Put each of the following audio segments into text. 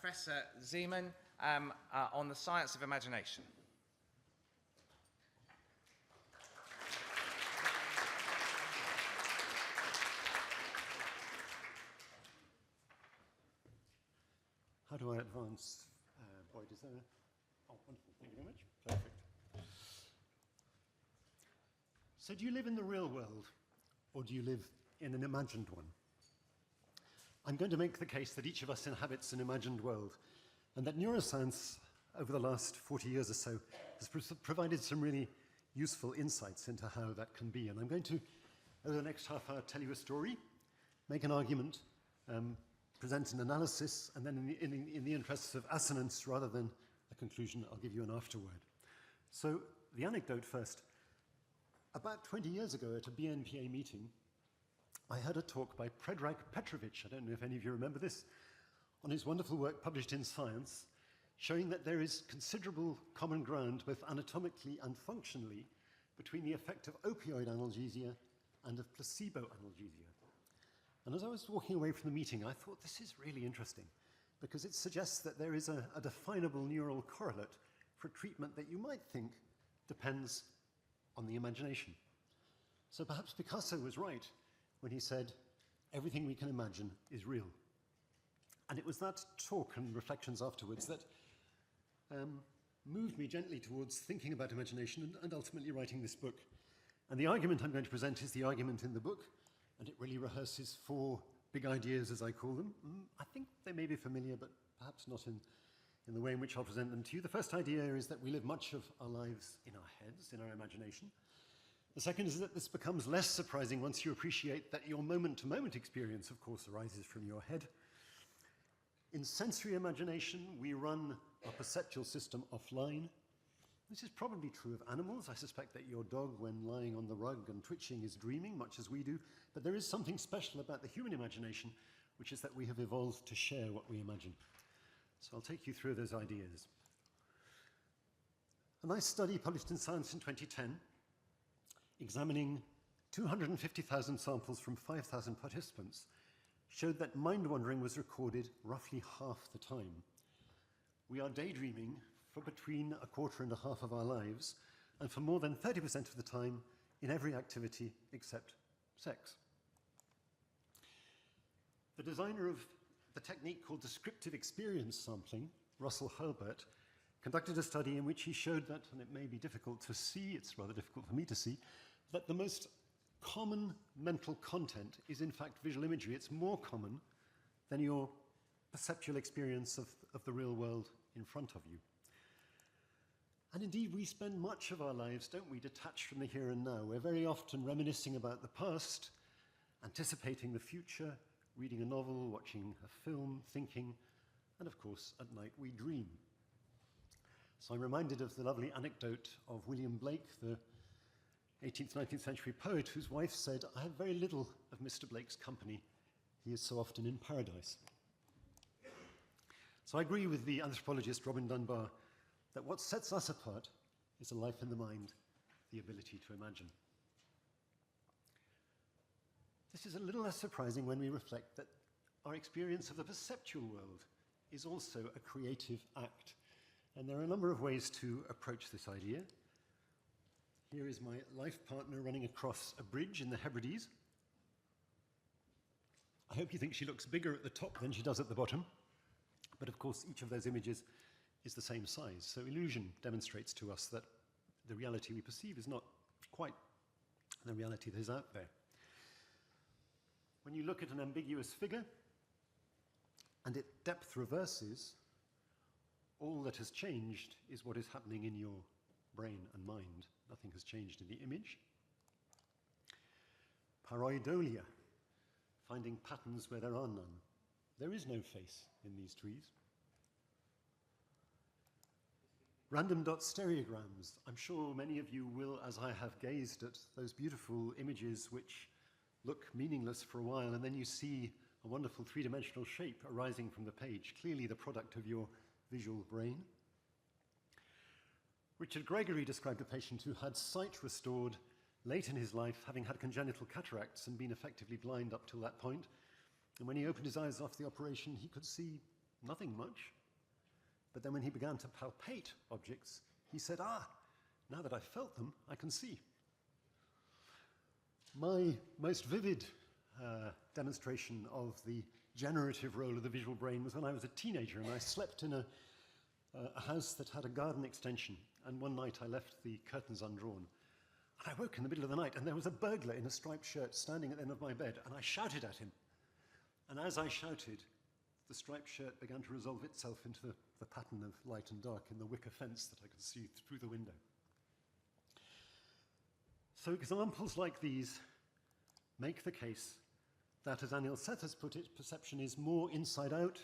Professor Zeman on the science of imagination. How do I advance? Boyd, is there a... Oh, wonderful. Thank you very much. Perfect. So do you live in the real world, or do you live in an imagined one? I'm going to make the case that each of us inhabits an imagined world, and that neuroscience, over the last 40 years or so, has provided some really useful insights into how that can be. And I'm going to, over the next half hour, tell you a story, make an argument, present an analysis, and then in the interests of assonance rather than a conclusion, I'll give you an afterword. So the anecdote first. About 20 years ago at a BNPA meeting, I heard a talk by Predrag Petrovich, I don't know if any of you remember this, on his wonderful work published in Science, showing that there is considerable common ground, both anatomically and functionally, between the effect of opioid analgesia and of placebo analgesia. And as I was walking away from the meeting, I thought, this is really interesting, because it suggests that there is a definable neural correlate for treatment that you might think depends on the imagination. So perhaps Picasso was right when he said, everything we can imagine is real. And it was that talk and reflections afterwards that moved me gently towards thinking about imagination and ultimately writing this book. And the argument I'm going to present is the argument in the book, and it really rehearses 4 big ideas, as I call them. I think they may be familiar, but perhaps not in the way in which I'll present them to you. The first idea is that we live much of our lives in our heads, in our imagination. The second is that this becomes less surprising once you appreciate that your moment-to-moment experience, of course, arises from your head. In sensory imagination, we run our perceptual system offline. This is probably true of animals. I suspect that your dog, when lying on the rug and twitching, is dreaming, much as we do. But there is something special about the human imagination, which is that we have evolved to share what we imagine. So I'll take you through those ideas. A nice study published in Science in 2010, examining 250,000 samples from 5,000 participants, showed that mind-wandering was recorded roughly half the time. We are daydreaming for between a quarter and a half of our lives, and for more than 30% of the time in every activity except sex. The designer of the technique called descriptive experience sampling, Russell Hurlbert, conducted a study in which he showed that, and it may be difficult to see, it's rather difficult for me to see, that the most common mental content is in fact visual imagery. It's more common than your perceptual experience of the real world in front of you. And indeed, we spend much of our lives, don't we, detached from the here and now. We're very often reminiscing about the past, anticipating the future, reading a novel, watching a film, thinking, and of course, at night we dream. So I'm reminded of the lovely anecdote of William Blake, the 18th, 19th century poet, whose wife said, "I have very little of Mr. Blake's company. He is so often in paradise." So I agree with the anthropologist Robin Dunbar that what sets us apart is a life in the mind, the ability to imagine. This is a little less surprising when we reflect that our experience of the perceptual world is also a creative act. And there are a number of ways to approach this idea. Here is my life partner running across a bridge in the Hebrides. I hope you think she looks bigger at the top than she does at the bottom. But of course, each of those images is the same size. So illusion demonstrates to us that the reality we perceive is not quite the reality that is out there. When you look at an ambiguous figure and it depth reverses, all that has changed is what is happening in your brain and mind. Nothing has changed in the image. Pareidolia, finding patterns where there are none. There is no face in these trees. Random dot stereograms. I'm sure many of you will, as I have, gazed at those beautiful images which look meaningless for a while, and then you see a wonderful three-dimensional shape arising from the page, clearly the product of your visual brain. Richard Gregory described a patient who had sight restored late in his life, having had congenital cataracts and been effectively blind up till that point. And when he opened his eyes after the operation, he could see nothing much. But then when he began to palpate objects, he said, now that I've felt them, I can see. My most vivid demonstration of the generative role of the visual brain was when I was a teenager and I slept in a house that had a garden extension. And one night I left the curtains undrawn. And I woke in the middle of the night and there was a burglar in a striped shirt standing at the end of my bed, and I shouted at him. And as I shouted, the striped shirt began to resolve itself into the pattern of light and dark in the wicker fence that I could see through the window. So examples like these make the case that, as Anil Seth has put it, perception is more inside out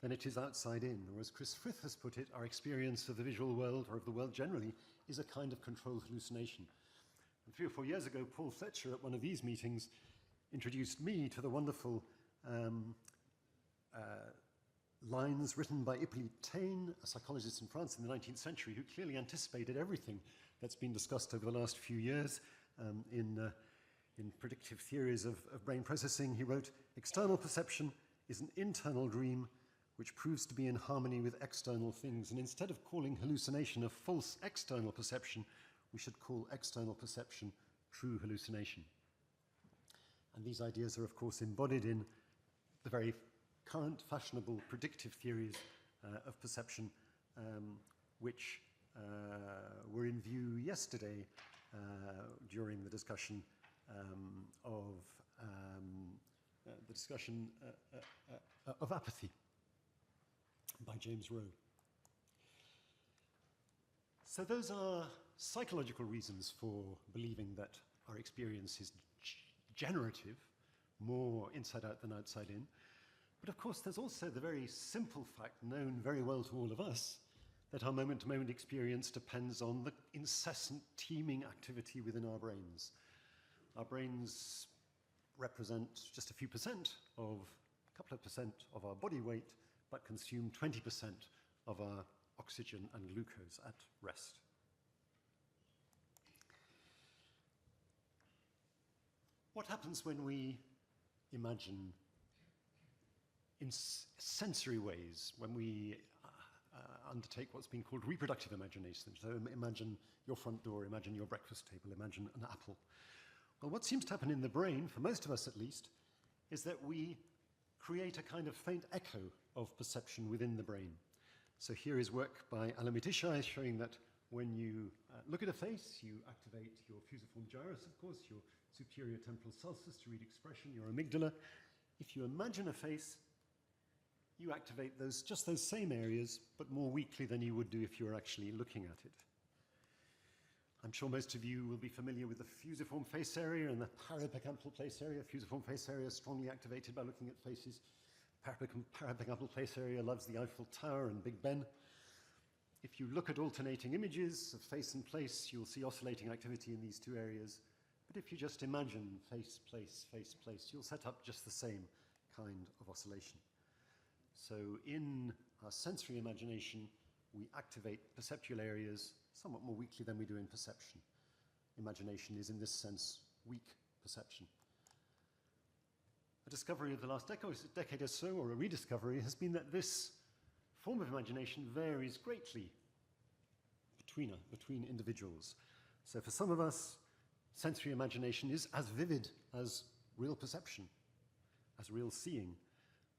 than it is outside in. Or as Chris Frith has put it, our experience of the visual world, or of the world generally, is a kind of controlled hallucination. And 3 or 4 years ago, Paul Fletcher at one of these meetings introduced me to the wonderful lines written by Hippolyte Taine, a psychologist in France in the 19th century, who clearly anticipated everything that's been discussed over the last few years in predictive theories of brain processing. He wrote, "External perception is an internal dream which proves to be in harmony with external things. And instead of calling hallucination a false external perception, we should call external perception true hallucination." And these ideas are, of course, embodied in the very current fashionable predictive theories of perception, which were in view yesterday during the discussion of apathy by James Rowe. So those are psychological reasons for believing that our experience is generative, more inside out than outside in. But of course, there's also the very simple fact, known very well to all of us, that our moment-to-moment experience depends on the incessant teeming activity within our brains. Our brains represent just a few percent of, a couple of percent of our body weight, but consume 20% of our oxygen and glucose at rest. What happens when we imagine in sensory ways, when we undertake what's been called reproductive imagination? So imagine your front door, imagine your breakfast table, imagine an apple. Well, what seems to happen in the brain, for most of us at least, is that we create a kind of faint echo of perception within the brain. So here is work by Alamit Ishai showing that when you look at a face, you activate your fusiform gyrus, of course, your superior temporal sulcus to read expression, your amygdala. If you imagine a face, you activate just those same areas, but more weakly than you would do if you were actually looking at it. I'm sure most of you will be familiar with the fusiform face area and the parahippocampal place area. Fusiform face area is strongly activated by looking at faces. Parahippocampal place area loves the Eiffel Tower and Big Ben. If you look at alternating images of face and place, you'll see oscillating activity in these two areas. But if you just imagine face, place, you'll set up just the same kind of oscillation. So in our sensory imagination, we activate perceptual areas somewhat more weakly than we do in perception. Imagination is, in this sense, weak perception. A discovery of the last decade or so, or a rediscovery, has been that this form of imagination varies greatly between individuals. So for some of us, sensory imagination is as vivid as real perception, as real seeing.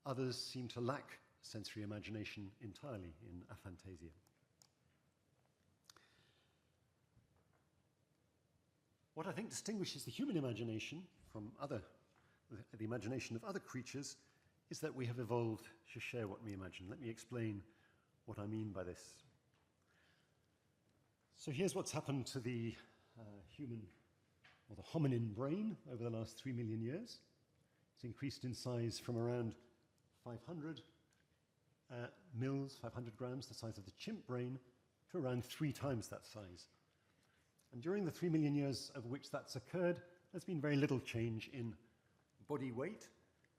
Others seem to lack sensory imagination entirely in aphantasia. What I think distinguishes the human imagination from the imagination of other creatures is that we have evolved to share what we imagine. Let me explain what I mean by this. So here's what's happened to the human, or the hominin brain over the last 3 million years. It's increased in size from around 500 mils, 500 grams, the size of the chimp brain, to around 3 times that size. And during the 3 million years of which that's occurred, there's been very little change in body weight.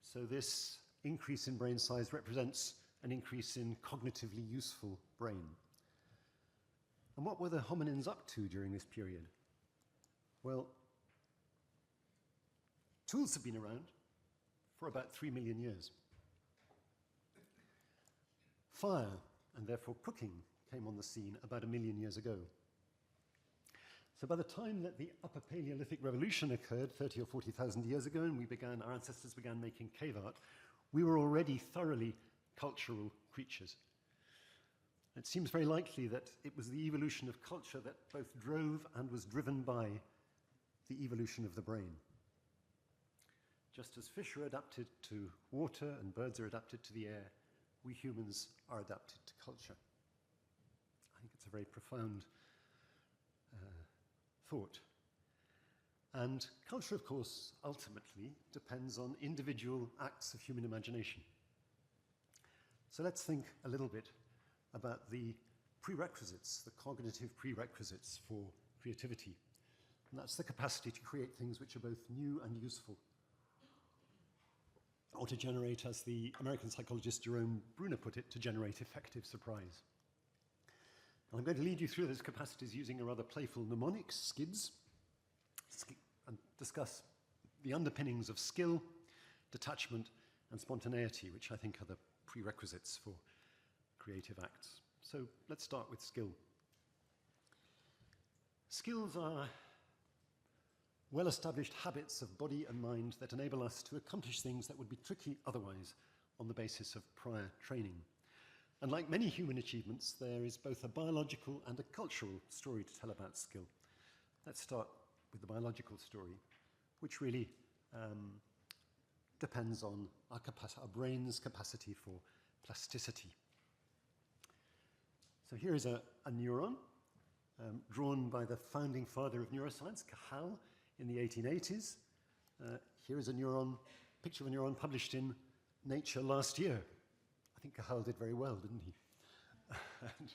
So this increase in brain size represents an increase in cognitively useful brain. And what were the hominins up to during this period? Well, tools have been around for about 3 million years. Fire, and therefore cooking, came on the scene about 1 million years ago. So by the time that the Upper Paleolithic Revolution occurred 30 or 40,000 years ago, and our ancestors began making cave art, we were already thoroughly cultural creatures. It seems very likely that it was the evolution of culture that both drove and was driven by the evolution of the brain. Just as fish are adapted to water and birds are adapted to the air, we humans are adapted to culture. I think it's a very profound thought. And culture, of course, ultimately depends on individual acts of human imagination. So let's think a little bit about the prerequisites, the cognitive prerequisites for creativity. And that's the capacity to create things which are both new and useful, or to generate, as the American psychologist Jerome Bruner put it, to generate effective surprise. And I'm going to lead you through those capacities using a rather playful mnemonic, SKIDS, and discuss the underpinnings of skill, detachment, and spontaneity, which I think are the prerequisites for creative acts. So let's start with skill. Skills are well-established habits of body and mind that enable us to accomplish things that would be tricky otherwise on the basis of prior training. And like many human achievements, there is both a biological and a cultural story to tell about skill. Let's start with the biological story, which really depends on our brain's capacity for plasticity. So here is a neuron drawn by the founding father of neuroscience, Cajal, in the 1880s. Here is a picture of a neuron published in Nature last year. I think Cajal did very well, didn't he? And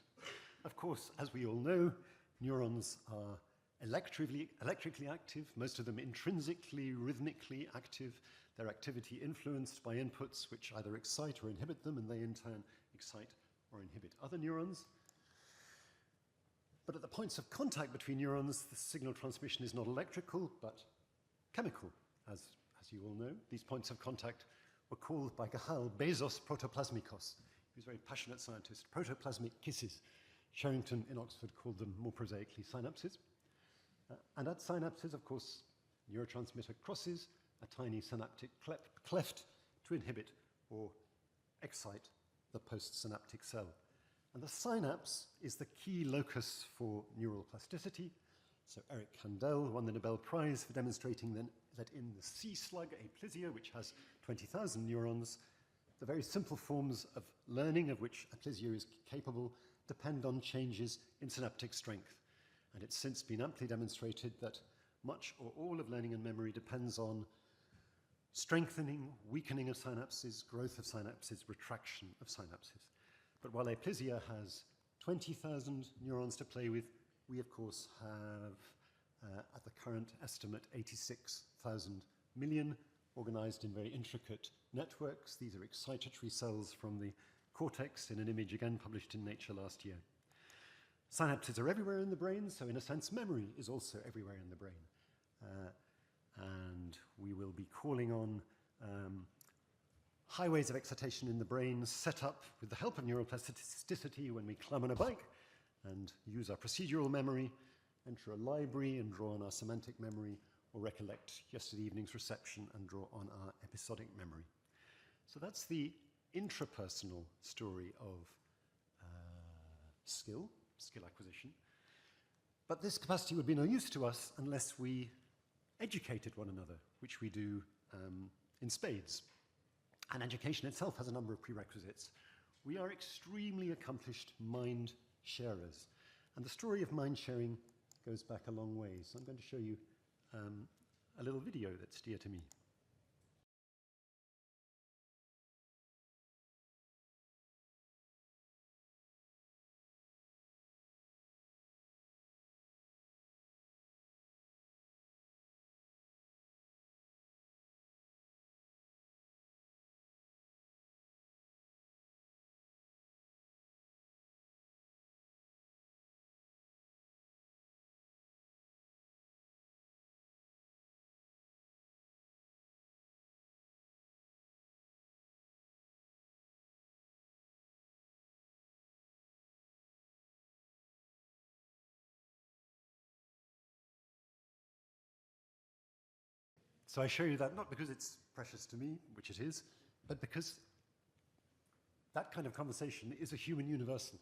of course, as we all know, neurons are electrically active, most of them intrinsically, rhythmically active, their activity influenced by inputs which either excite or inhibit them, and they in turn excite or inhibit other neurons. But at the points of contact between neurons, the signal transmission is not electrical, but chemical, as you all know. These points of contact were called by Cajal Bezos protoplasmikos. He was a very passionate scientist. Protoplasmic kisses. Sherrington in Oxford called them more prosaically synapses. And at synapses, of course, neurotransmitter crosses a tiny synaptic cleft to inhibit or excite the postsynaptic cell. And the synapse is the key locus for neural plasticity. So Eric Kandel won the Nobel Prize for demonstrating that in the sea slug aplysia, which has 20,000 neurons, the very simple forms of learning of which aplysia is capable depend on changes in synaptic strength. And it's since been amply demonstrated that much or all of learning and memory depends on strengthening, weakening of synapses, growth of synapses, retraction of synapses. But while aplysia has 20,000 neurons to play with, we of course have, at the current estimate, 86,000 million, organized in very intricate networks. These are excitatory cells from the cortex in an image again published in Nature last year. Synapses are everywhere in the brain, so in a sense memory is also everywhere in the brain. And we will be calling on highways of excitation in the brain set up with the help of neuroplasticity when we climb on a bike and use our procedural memory, enter a library and draw on our semantic memory, or recollect yesterday evening's reception and draw on our episodic memory. So that's the intrapersonal story of skill acquisition. But this capacity would be no use to us unless we educated one another, which we do in spades. And education itself has a number of prerequisites. We are extremely accomplished mind sharers. And the story of mind sharing goes back a long way. So I'm going to show you a little video that's dear to me. So I show you that not because it's precious to me, which it is, but because that kind of conversation is a human universal.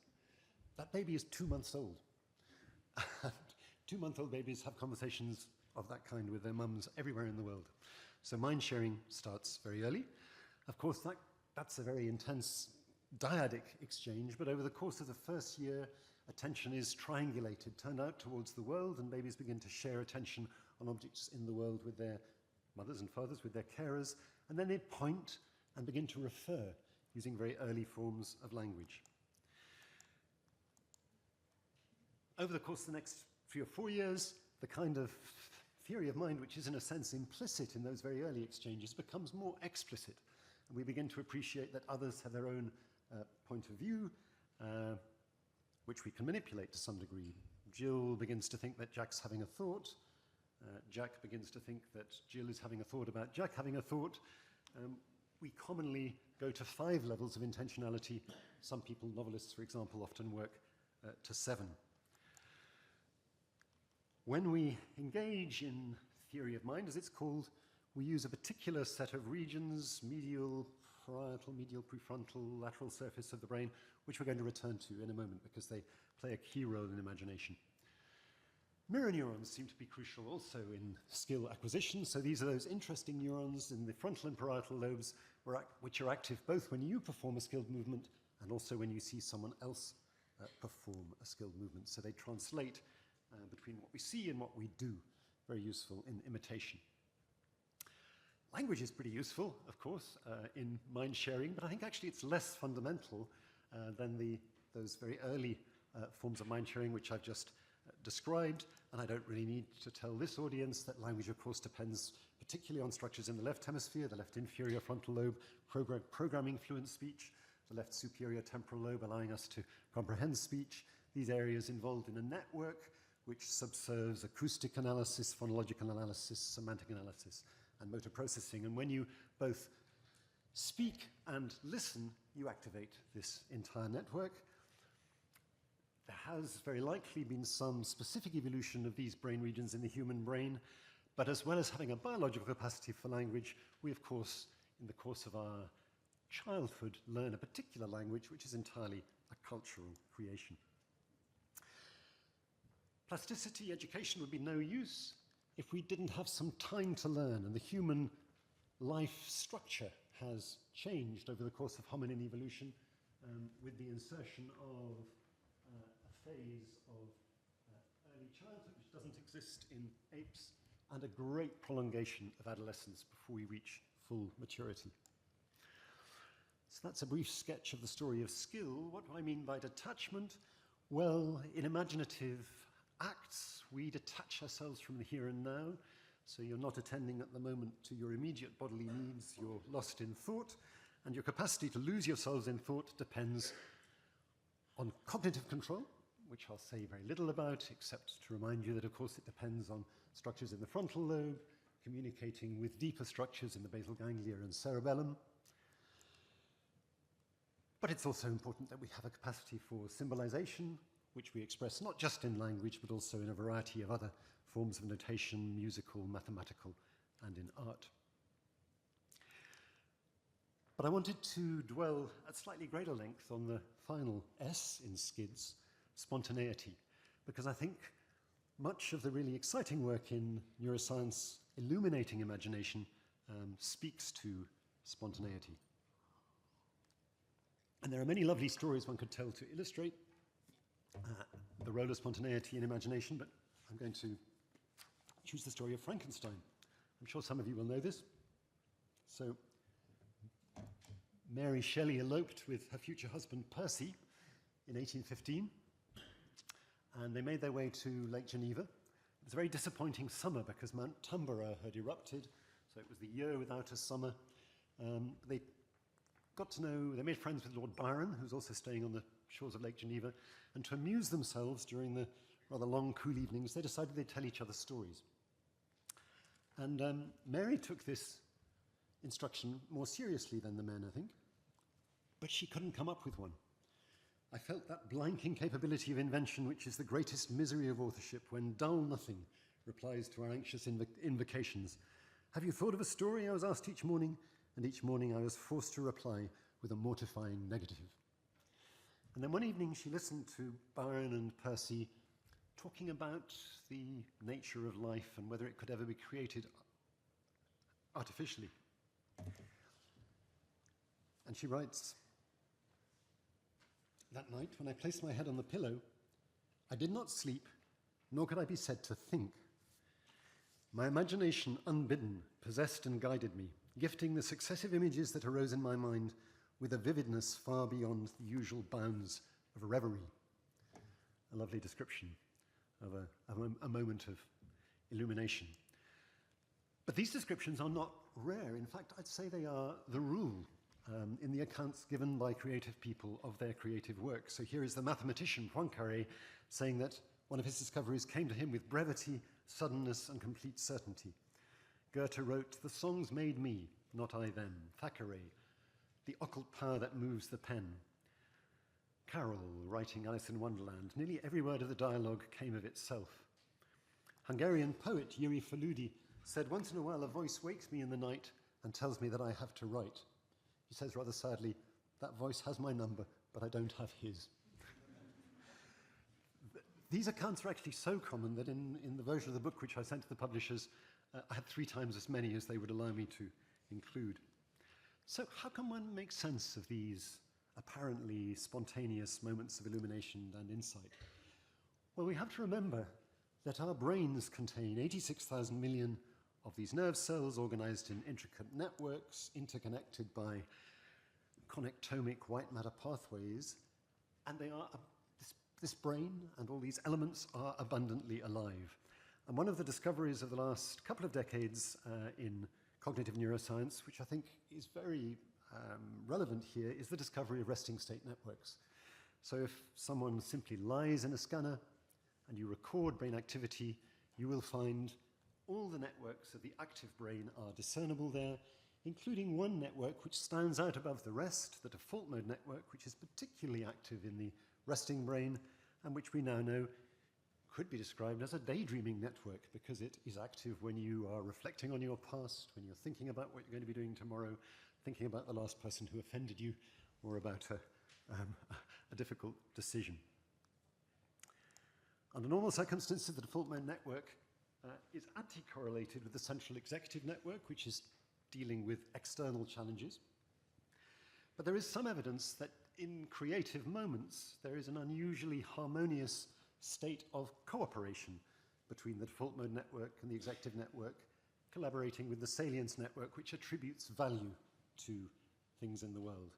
That baby is 2 months old. 2-month-old babies have conversations of that kind with their mums everywhere in the world. So mind sharing starts very early. Of course, that's a very intense dyadic exchange, but over the course of the first year, attention is triangulated, turned out towards the world, and babies begin to share attention on objects in the world with their mothers and fathers, with their carers, and then they point and begin to refer using very early forms of language. Over the course of the next 3 or 4 years, the kind of theory of mind, which is in a sense implicit in those very early exchanges, becomes more explicit. And we begin to appreciate that others have their own point of view, which we can manipulate to some degree. Jill begins to think that Jack's having a thought. Jack begins to think that Jill is having a thought about Jack having a thought. We commonly go to 5 levels of intentionality. Some people, novelists for example, often work to 7. When we engage in theory of mind, as it's called, we use a particular set of regions, medial, parietal, medial, prefrontal, lateral surface of the brain, which we're going to return to in a moment because they play a key role in imagination. Mirror neurons seem to be crucial also in skill acquisition. So these are those interesting neurons in the frontal and parietal lobes which are active both when you perform a skilled movement and also when you see someone else perform a skilled movement. So they translate between what we see and what we do. Very useful in imitation. Language is pretty useful, of course, in mind sharing, but I think actually it's less fundamental than those very early forms of mind sharing which I've just described. And I don't really need to tell this audience that language, of course, depends particularly on structures in the left hemisphere, the left inferior frontal lobe, programming fluent speech, the left superior temporal lobe allowing us to comprehend speech. These areas involved in a network which subserves acoustic analysis, phonological analysis, semantic analysis, and motor processing. And when you both speak and listen, you activate this entire network. There has very likely been some specific evolution of these brain regions in the human brain, but as well as having a biological capacity for language, we of course, in the course of our childhood, learn a particular language which is entirely a cultural creation. Plasticity education would be no use if we didn't have some time to learn, and the human life structure has changed over the course of hominin evolution with the insertion of a phase of early childhood which doesn't exist in apes, and a great prolongation of adolescence before we reach full maturity. So that's a brief sketch of the story of skill. What do I mean by detachment? Well, in imaginative acts, we detach ourselves from the here and now. So you're not attending at the moment to your immediate bodily needs, you're lost in thought, and your capacity to lose yourselves in thought depends on cognitive control, which I'll say very little about, except to remind you that of course it depends on structures in the frontal lobe, communicating with deeper structures in the basal ganglia and cerebellum. But it's also important that we have a capacity for symbolization, which we express not just in language, but also in a variety of other forms of notation, musical, mathematical, and in art. But I wanted to dwell at slightly greater length on the final S in SCIDS, spontaneity, because I think much of the really exciting work in neuroscience illuminating imagination speaks to spontaneity. And there are many lovely stories one could tell to illustrate the role of spontaneity in imagination, but I'm going to choose the story of Frankenstein. I'm sure some of you will know this. So, Mary Shelley eloped with her future husband Percy in 1815, and they made their way to Lake Geneva. It was a very disappointing summer because Mount Tambora had erupted, so it was the year without a summer. They made friends with Lord Byron, who was also staying on the shores of Lake Geneva, and to amuse themselves during the rather long, cool evenings, they decided they'd tell each other stories. And Mary took this instruction more seriously than the men, I think, but she couldn't come up with one. I felt that blanking capability of invention, which is the greatest misery of authorship, when dull nothing replies to our anxious invocations. Have you thought of a story? I was asked each morning, and each morning I was forced to reply with a mortifying negative. And then one evening she listened to Byron and Percy talking about the nature of life and whether it could ever be created artificially. And she writes, "That night, when I placed my head on the pillow, I did not sleep, nor could I be said to think. My imagination, unbidden, possessed and guided me, gifting the successive images that arose in my mind with a vividness far beyond the usual bounds of reverie." A lovely description of a moment of illumination. But these descriptions are not rare. In fact, I'd say they are the rule in the accounts given by creative people of their creative work. So here is the mathematician Poincaré saying that one of his discoveries came to him with brevity, suddenness, and complete certainty. Goethe wrote, "The songs made me, not I them." Thackeray, "The occult power that moves the pen." Carroll, writing Alice in Wonderland, nearly every word of the dialogue came of itself. Hungarian poet Jiri Faludi said, "Once in a while a voice wakes me in the night and tells me that I have to write." He says rather sadly, "That voice has my number, but I don't have his." These accounts are actually so common that in the version of the book which I sent to the publishers, I had 3 times as many as they would allow me to include. So how can one make sense of these apparently spontaneous moments of illumination and insight? Well, we have to remember that our brains contain 86,000 million of these nerve cells organized in intricate networks, interconnected by connectomic white matter pathways, and they are this brain and all these elements are abundantly alive. And one of the discoveries of the last couple of decades in cognitive neuroscience, which I think is very relevant here, is the discovery of resting state networks. So if someone simply lies in a scanner and you record brain activity, you will find all the networks of the active brain are discernible there, including one network which stands out above the rest, the default mode network, which is particularly active in the resting brain, and which we now know could be described as a daydreaming network because it is active when you are reflecting on your past, when you're thinking about what you're going to be doing tomorrow, thinking about the last person who offended you, or about a difficult decision. Under normal circumstances, the default mode network is anti-correlated with the central executive network, which is dealing with external challenges. But there is some evidence that in creative moments, there is an unusually harmonious state of cooperation between the default mode network and the executive network, collaborating with the salience network, which attributes value to things in the world.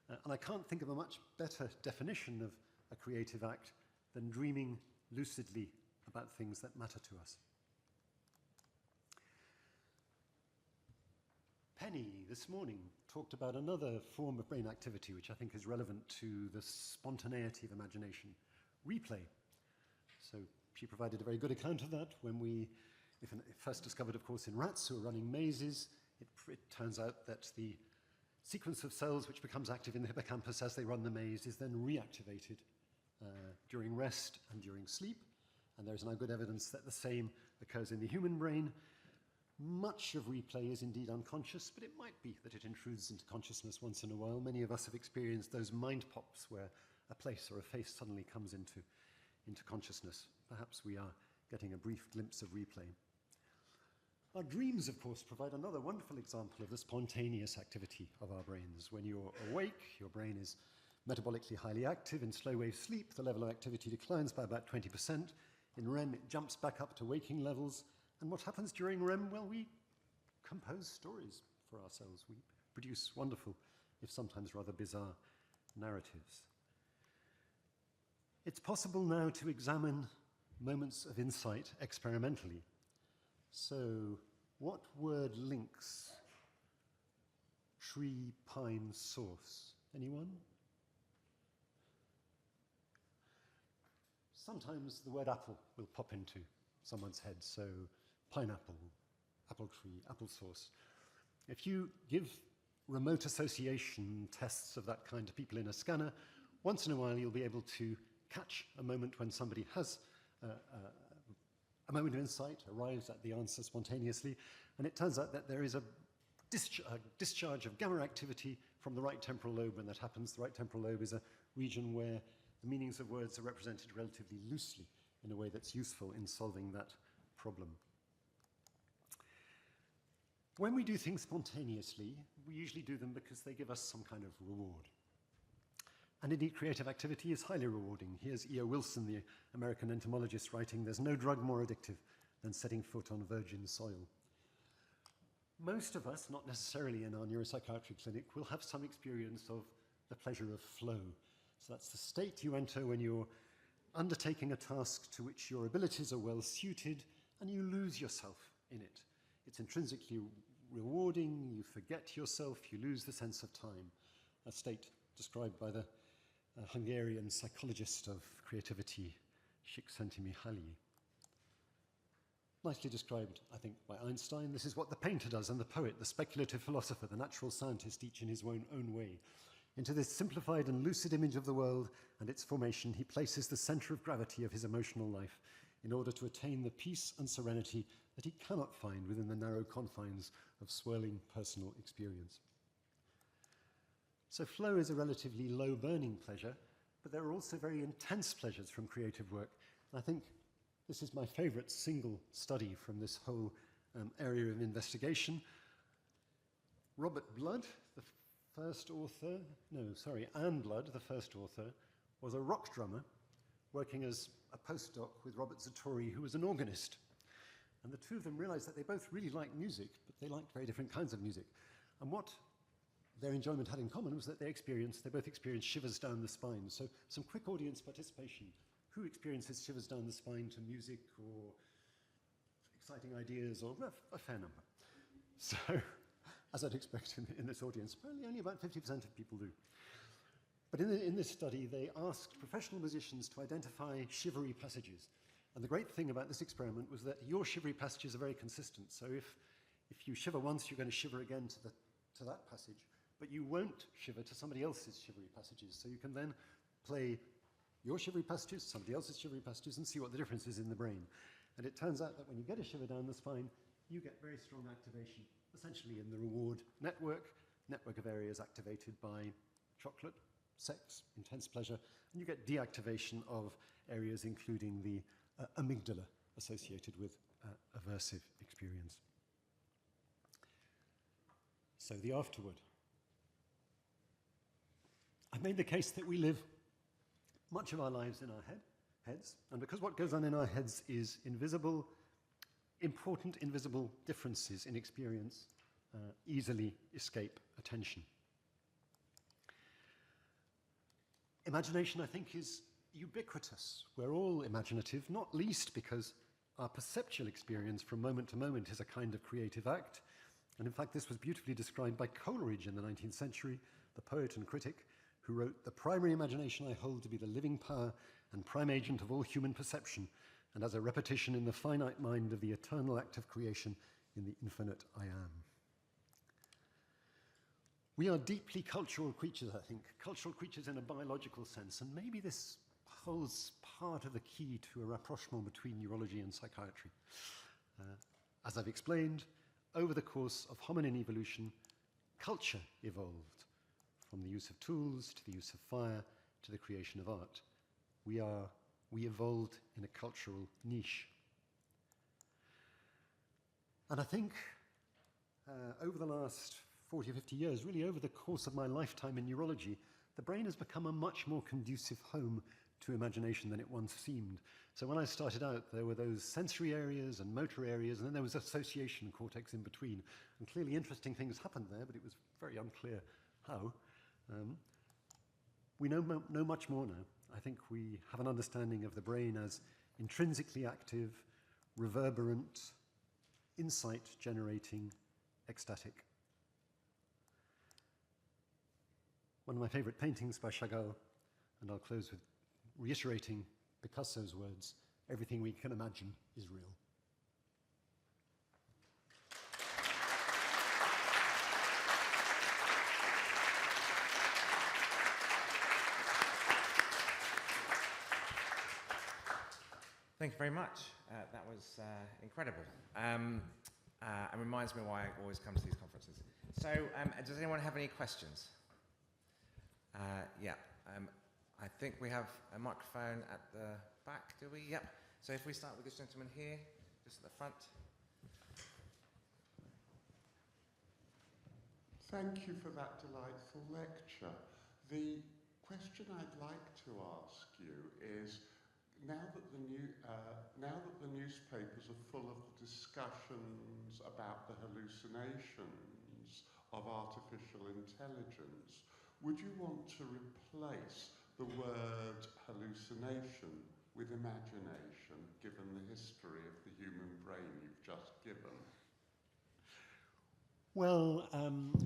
And I can't think of a much better definition of a creative act than dreaming lucidly about things that matter to us. Penny, this morning, talked about another form of brain activity which I think is relevant to the spontaneity of imagination, replay. So she provided a very good account of that when first discovered, of course, in rats who are running mazes. It turns out that the sequence of cells which becomes active in the hippocampus as they run the maze is then reactivated during rest and during sleep. And there's now good evidence that the same occurs in the human brain. Much of replay is indeed unconscious, but it might be that it intrudes into consciousness once in a while. Many of us have experienced those mind pops where a place or a face suddenly comes into consciousness. Perhaps we are getting a brief glimpse of replay. Our dreams, of course, provide another wonderful example of the spontaneous activity of our brains. When you're awake, your brain is metabolically highly active. In slow-wave sleep, the level of activity declines by about 20%. In REM, it jumps back up to waking levels. And what happens during REM? Well, we compose stories for ourselves. We produce wonderful, if sometimes rather bizarre, narratives. It's possible now to examine moments of insight experimentally. So, what word links tree, pine, source? Anyone? Sometimes the word apple will pop into someone's head, so pineapple, apple tree, apple source. If you give remote association tests of that kind to people in a scanner, once in a while you'll be able to catch a moment when somebody has a moment of insight, arrives at the answer spontaneously, And it turns out that there is a discharge of gamma activity from the right temporal lobe when that happens. The right temporal lobe is a region where the meanings of words are represented relatively loosely in a way that's useful in solving that problem. When we do things spontaneously, we usually do them because they give us some kind of reward. And indeed, creative activity is highly rewarding. Here's E.O. Wilson, the American entomologist, writing, "There's no drug more addictive than setting foot on virgin soil." Most of us, not necessarily in our neuropsychiatry clinic, will have some experience of the pleasure of flow. So that's the state you enter when you're undertaking a task to which your abilities are well suited and you lose yourself in it. It's intrinsically rewarding, you forget yourself, you lose the sense of time, a state described by the Hungarian psychologist of creativity, Csikszentmihalyi. Nicely described, I think, by Einstein. This is what the painter does, and the poet, the speculative philosopher, the natural scientist, each in his own way. Into this simplified and lucid image of the world and its formation, he places the center of gravity of his emotional life in order to attain the peace and serenity that he cannot find within the narrow confines of swirling personal experience. So flow is a relatively low-burning pleasure, but there are also very intense pleasures from creative work. And I think this is my favorite single study from this whole area of investigation. Robert Blood, the first author, Anne Blood, the first author, was a rock drummer working as a postdoc with Robert Zatorri, who was an organist. And the two of them realized that they both really liked music, but they liked very different kinds of music. And what their enjoyment had in common was that they both experienced shivers down the spine. So some quick audience participation. Who experiences shivers down the spine to music or exciting ideas, or a fair number? So, as I'd expect in this audience, apparently only about 50% of people do. But in this study, they asked professional musicians to identify shivery passages. And the great thing about this experiment was that your shivery passages are very consistent. So if you shiver once, you're going to shiver again to that passage, but you won't shiver to somebody else's shivery passages. So you can then play your shivery passages, somebody else's shivery passages, and see what the difference is in the brain. And it turns out that when you get a shiver down the spine, you get very strong activation, essentially in the reward network of areas activated by chocolate, sex, intense pleasure, and you get deactivation of areas including the amygdala associated with aversive experience. So the afterword. I've made the case that we live much of our lives in our heads, and because what goes on in our heads is invisible, important invisible differences in experience easily escape attention. Imagination, I think, is ubiquitous. We're all imaginative, not least because our perceptual experience from moment to moment is a kind of creative act. And in fact, this was beautifully described by Coleridge in the 19th century, the poet and critic, who wrote, "The primary imagination I hold to be the living power and prime agent of all human perception, and as a repetition in the finite mind of the eternal act of creation in the infinite I am." We are deeply cultural creatures, I think, cultural creatures in a biological sense, and maybe this holds part of the key to a rapprochement between neurology and psychiatry. As I've explained, over the course of hominin evolution, culture evolved. From the use of tools, to the use of fire, to the creation of art. We evolved in a cultural niche. And I think over the last 40 or 50 years, really over the course of my lifetime in neurology, the brain has become a much more conducive home to imagination than it once seemed. So when I started out, there were those sensory areas and motor areas, and then there was association cortex in between. And clearly interesting things happened there, but it was very unclear how. We know much more now. I think we have an understanding of the brain as intrinsically active, reverberant, insight-generating, ecstatic. One of my favorite paintings by Chagall, and I'll close with reiterating Picasso's words, "Everything we can imagine is real." Thank you very much. That was incredible. and reminds me why I always come to these conferences. So, does anyone have any questions? Yeah, I think we have a microphone at the back, do we? Yep. So if we start with this gentleman here, just at the front. Thank you for that delightful lecture. The question I'd like to ask you is, now that the newspapers are full of the discussions about the hallucinations of artificial intelligence, would you want to replace the word hallucination with imagination, given the history of the human brain you've just given? Well,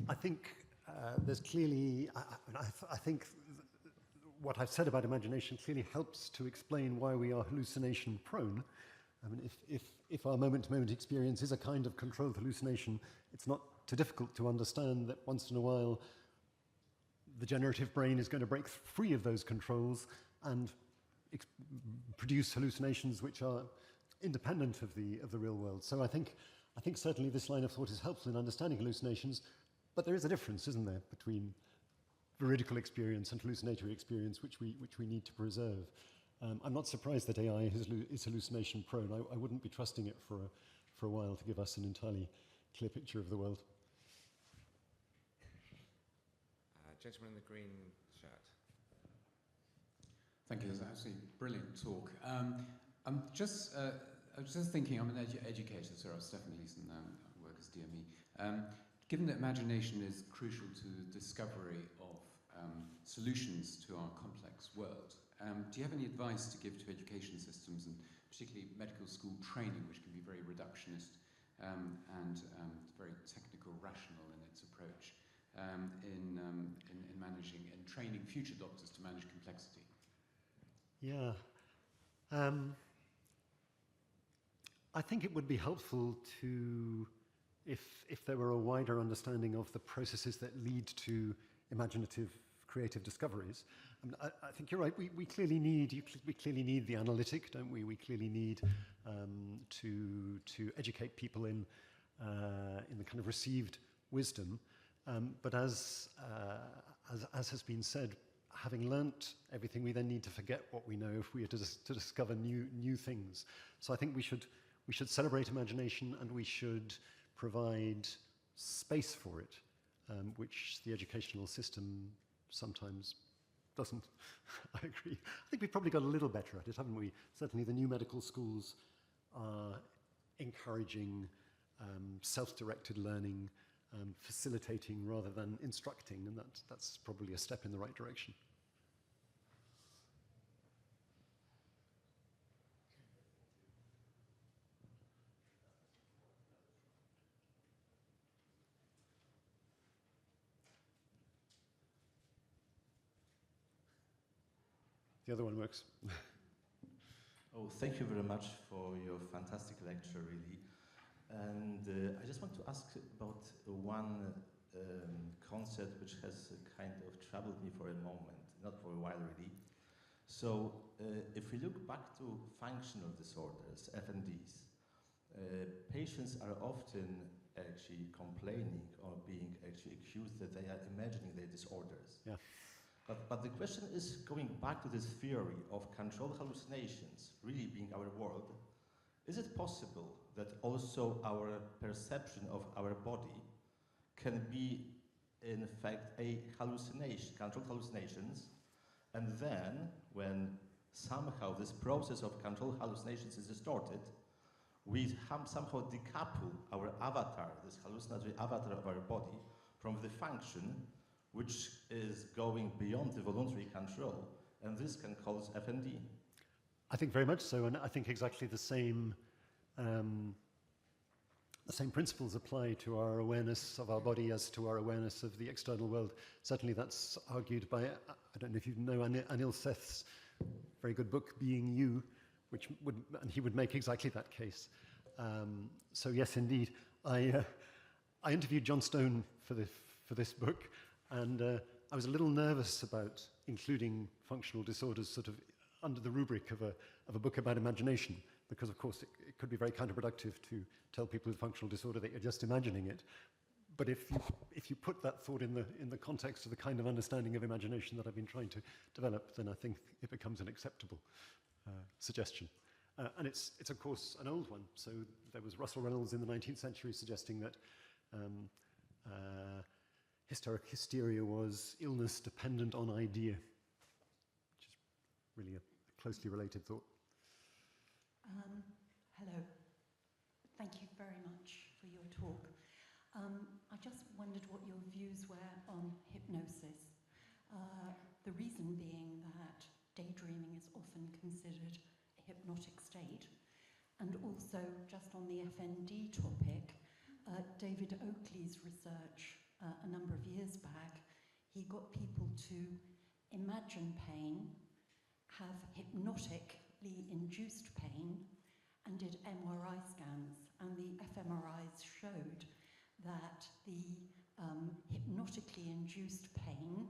I think there's clearly, I think what I've said about imagination clearly helps to explain why we are hallucination prone. I mean, if our moment-to-moment experience is a kind of controlled hallucination, it's not too difficult to understand that once in a while the generative brain is going to break free of those controls and produce hallucinations which are independent of the real world. So I think certainly this line of thought is helpful in understanding hallucinations, but there is a difference, isn't there, between veridical experience and hallucinatory experience, which we need to preserve. I'm not surprised that AI is hallucination prone. I wouldn't be trusting it for a while to give us an entirely clear picture of the world. Gentleman in the green shirt. Thank you. It was an absolutely brilliant talk. I was just thinking, I'm an educator, so I was Stephen Gleason, I work as DME. Given that imagination is crucial to the discovery of solutions to our complex world, do you have any advice to give to education systems, and particularly medical school training, which can be very reductionist and very technical, rational in its approach, in managing and training future doctors to manage complexity? Yeah. I think it would be helpful to, if there were a wider understanding of the processes that lead to imaginative, creative discoveries. I think you're right. We clearly need the analytic, don't we? We clearly need to educate people in the kind of received wisdom. But as has been said, having learnt everything, we then need to forget what we know if we are to discover new things. So I think we should celebrate imagination, and we should provide space for it, which the educational system sometimes doesn't. I agree. I think we've probably got a little better at it, haven't we? Certainly the new medical schools are encouraging self-directed learning, facilitating rather than instructing, and that's probably a step in the right direction. The other one works. Oh, thank you very much for your fantastic lecture, really. And I just want to ask about one concept which has kind of troubled me for a moment, not for a while, really. So if we look back to functional disorders, FNDs, patients are often actually complaining or being actually accused that they are imagining their disorders. Yeah. But the question is, going back to this theory of controlled hallucinations really being our world, is it possible that also our perception of our body can be, in fact, a hallucination, controlled hallucinations, and then when somehow this process of controlled hallucinations is distorted, we somehow decouple our avatar, this hallucinatory avatar of our body, from the function which is going beyond the voluntary control, and this can cause FND. I think very much so, and I think exactly the same principles apply to our awareness of our body as to our awareness of the external world. Certainly that's argued by, I don't know if you know Anil Seth's very good book, Being You, and he would make exactly that case. So yes, indeed. I interviewed John Stone for this book, and I was a little nervous about including functional disorders sort of under the rubric of a book about imagination, because of course it could be very counterproductive to tell people with functional disorder that you're just imagining it. But if you put that thought in the context of the kind of understanding of imagination that I've been trying to develop, then I think it becomes an acceptable suggestion. And it's of course an old one. So there was Russell Reynolds in the 19th century suggesting that hysteric hysteria was illness dependent on idea, which is really a closely related thought. Hello. Thank you very much for your talk. I just wondered what your views were on hypnosis. The reason being that daydreaming is often considered a hypnotic state. And also, just on the FND topic, David Oakley's research a number of years back, he got people to imagine pain, have hypnotically induced pain, and did MRI scans. And the fMRIs showed that the hypnotically induced pain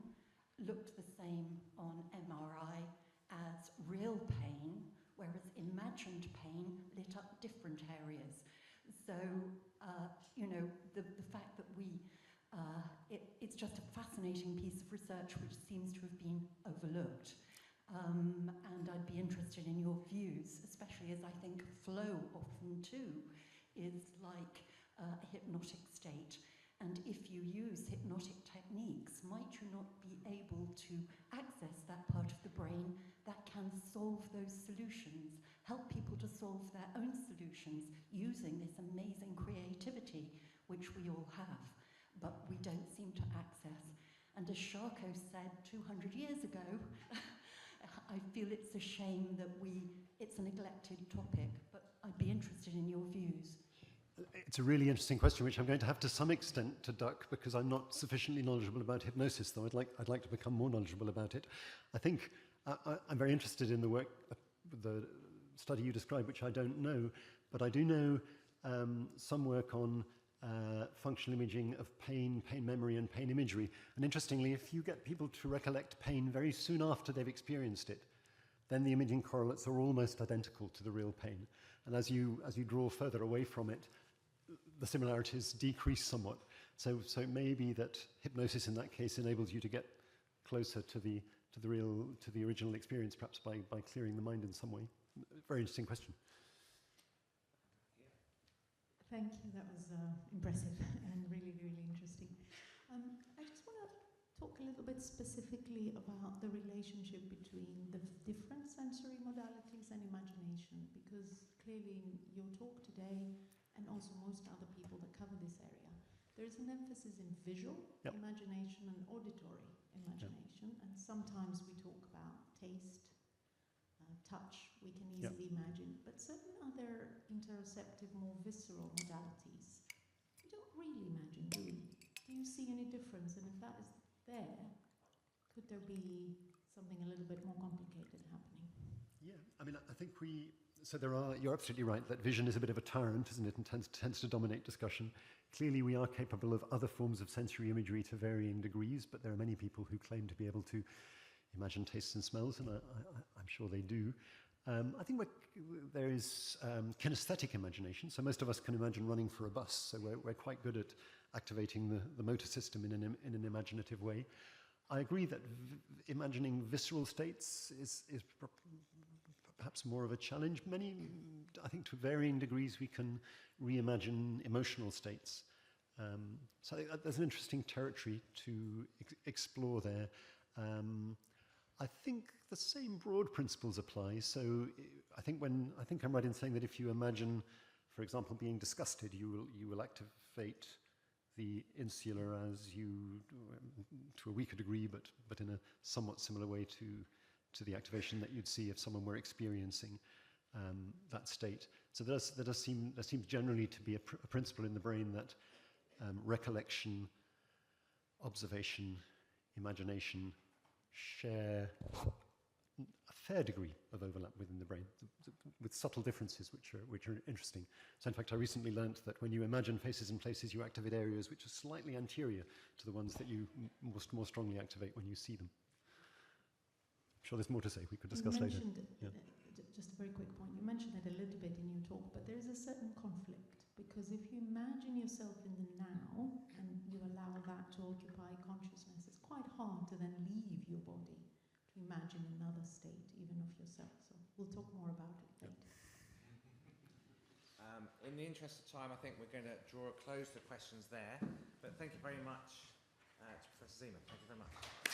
looked the same on MRI as real pain, whereas imagined pain lit up different areas. So, the fact that it's just a fascinating piece of research which seems to have been overlooked. And I'd be interested in your views, especially as I think flow often too is like a hypnotic state. And if you use hypnotic techniques, might you not be able to access that part of the brain that can solve those solutions, help people to solve their own solutions using this amazing creativity which we all have, but we don't seem to access. And as Charcot said 200 years ago, I feel it's a shame that it's a neglected topic, but I'd be interested in your views. It's a really interesting question, which I'm going to have to some extent to duck because I'm not sufficiently knowledgeable about hypnosis, though I'd like to become more knowledgeable about it. I think I'm very interested in the work, the study you described, which I don't know, but I do know some work on functional imaging of pain, pain memory, and pain imagery. And interestingly, if you get people to recollect pain very soon after they've experienced it, then the imaging correlates are almost identical to the real pain. And as you draw further away from it, the similarities decrease somewhat. So it may be that hypnosis in that case enables you to get closer to the original experience, perhaps by clearing the mind in some way. Very interesting question. Thank you, that was impressive and really, really interesting. I just want to talk a little bit specifically about the relationship between the different sensory modalities and imagination, because clearly in your talk today, and also most other people that cover this area, there's an emphasis in visual imagination and auditory imagination, and sometimes we talk about taste, touch, we can easily imagine, but certain other interoceptive, more visceral modalities, we don't really imagine, do we? Do you see any difference? And if that is there, could there be something a little bit more complicated happening? Yeah, I mean, I think you're absolutely right that vision is a bit of a tyrant, isn't it, and tends to dominate discussion. Clearly, we are capable of other forms of sensory imagery to varying degrees, but there are many people who claim to be able to imagine tastes and smells, and I'm sure they do. I think there is kinesthetic imagination, so most of us can imagine running for a bus, so we're quite good at activating the motor system in an imaginative way. I agree that imagining visceral states is perhaps more of a challenge. I think to varying degrees, we can reimagine emotional states. So I think there's an interesting territory to explore there. I think the same broad principles apply. So I think I'm right in saying that if you imagine, for example, being disgusted, you will activate the insula as to a weaker degree, but in a somewhat similar way to the activation that you'd see if someone were experiencing that state. So there seems generally to be a principle in the brain that recollection, observation, imagination share a fair degree of overlap within the brain, with subtle differences which are interesting. So in fact, I recently learnt that when you imagine faces and places, you activate areas which are slightly anterior to the ones that you more strongly activate when you see them. I'm sure there's more to say. We could discuss later. Just a very quick point. You mentioned it a little bit certain conflict, because if you imagine yourself in the now and you allow that to occupy consciousness, it's quite hard to then leave your body to imagine another state, even of yourself. So we'll talk more about it later. In the interest of time, I think we're going to draw a close to questions there. But thank you very much to Professor Zeman. Thank you very much.